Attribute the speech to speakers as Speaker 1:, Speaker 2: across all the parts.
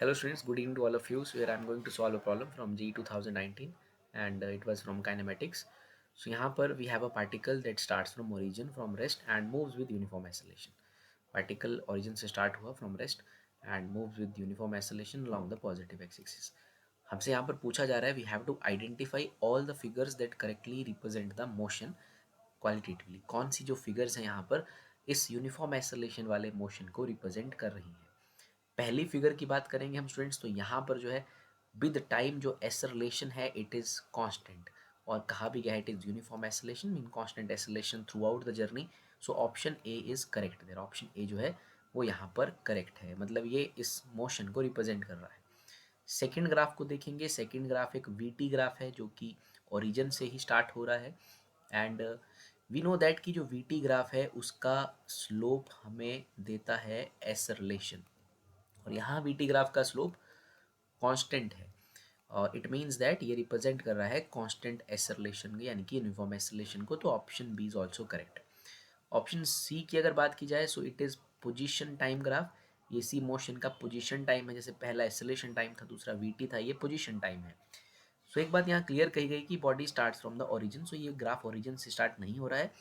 Speaker 1: Hello students, good evening to all of you. So here I am going to solve a problem from GE 2019 and it was from kinematics. So यहाँ पर we have a particle that starts from origin from rest and moves with uniform acceleration. Particle origin से start हुआ from rest and moves with uniform acceleration along the positive x-axis. हमसे यहाँ पर पूछा जा रहा है we have to identify all the figures that correctly represent the motion qualitatively. कौन सी जो figures हैं यहाँ पर इस uniform acceleration वाले motion को represent कर रही हैं. पहली फिगर की बात करेंगे हम स्टूडेंट्स तो यहाँ पर जो है विद टाइम जो एसरलेशन है इट इज़ कांस्टेंट और कहा भी गया है it is uniform acceleration mean constant acceleration throughout the journey. So option A is correct there. Option A जो है वो यहाँ पर करेक्ट है, मतलब ये इस मोशन को रिप्रेजेंट कर रहा है. सेकेंड ग्राफ को देखेंगे. सेकेंड ग्राफ एक वीटी ग्राफ है जो कि ओरिजिन से ही स्टार्ट हो रहा है एंड वी नो दैट कि जो वीटी ग्राफ है उसका स्लोप हमें देता है एसरलेशन और यहाँ वी टी ग्राफ का स्लोप कांस्टेंट है और इट मीन्स दैट ये रिप्रेजेंट कर रहा है कांस्टेंट एसरलेशन यानी कि यूनिफॉर्म एसरलेशन को. तो option B is also correct. Option C की अगर बात की जाए so it is position time graph. ये सी मोशन का पोजीशन टाइम है, जैसे पहला एसरलेशन टाइम था दूसरा वी टी था, ये पोजीशन टाइम है. सो एक बात यहाँ क्लियर कही गई कि body starts from the origin. So ये ग्राफ ओरिजिन से स्टार्ट नहीं हो रहा है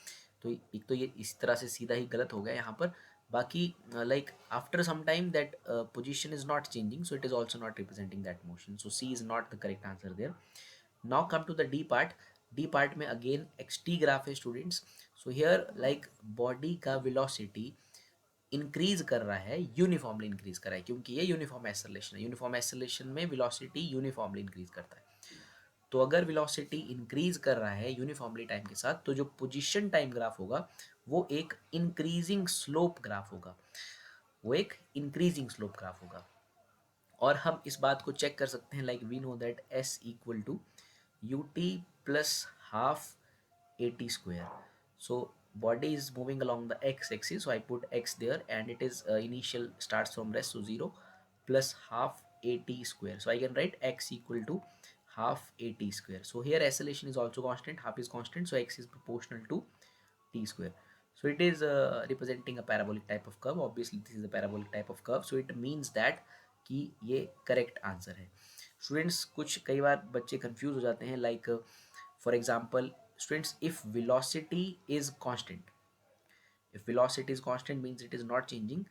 Speaker 1: तो एक तो ये इस तरह से सीधा ही गलत हो गया यहाँ पर. बाकी like after some time that position is not changing so it is also not representing that motion. So C is not the correct answer there. Now come to the D part. D part में again X T graph है students. So here like body का velocity increase कर रहा है, uniformly increase कर रहा है क्योंकि ये यूनिफॉर्म एसलेशन है. यूनिफॉर्म एसलेशन में वेलोसिटी यूनिफॉर्मली इंक्रीज करता है. तो अगर वेलोसिटी इंक्रीज कर रहा है यूनिफॉर्मली टाइम के साथ तो जो पोजीशन टाइम ग्राफ होगा वो एक इंक्रीजिंग स्लोप ग्राफ होगा. वो एक इंक्रीजिंग स्लोप ग्राफ होगा और हम इस बात को चेक कर सकते हैं like we know that S equal to U T plus half A T square. So body is moving along the x axis so I put x there and it is initial starts from rest so 0 plus half at square. So I can write x equal to half at square. So here acceleration is also constant, half is constant, so x is proportional to t square. So it is representing a parabolic type of curve. Obviously this is a parabolic type of curve, so it means that कि ये correct answer है. Students कुछ कई बार बच्चे confuse हो जाते हैं like for example students if velocity is constant, if velocity is constant means it is not changing,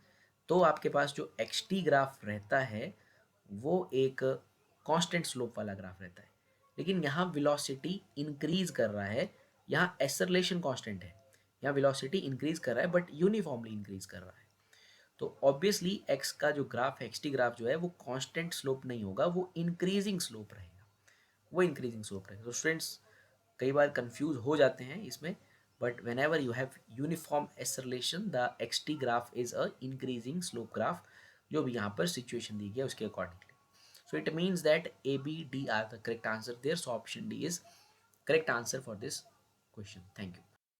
Speaker 1: तो आपके पास जो एक्स टी ग्राफ रहता है वो एक कांस्टेंट स्लोप वाला ग्राफ रहता है. लेकिन यहाँ वेलोसिटी इंक्रीज कर रहा है, यहाँ एक्सेलरेशन कांस्टेंट है, यहाँ वेलोसिटी इंक्रीज कर रहा है बट यूनिफॉर्मली इंक्रीज कर रहा है. तो ऑब्वियसली एक्स का जो ग्राफ है एक्स टी ग्राफ जो है वो कांस्टेंट स्लोप नहीं होगा, वो इंक्रीजिंग स्लोप रहेगा, वो इंक्रीजिंग स्लोप रहेगा. तो स्टूडेंट्स कई बार कंफ्यूज हो जाते हैं इसमें but whenever you have uniform acceleration the X T graph is a increasing slope graph जो भी यहाँ पर सिचुएशन दी गई है उसके accordingly. So it means that A B D are the correct answer there. So option D is correct answer for this question. Thank you.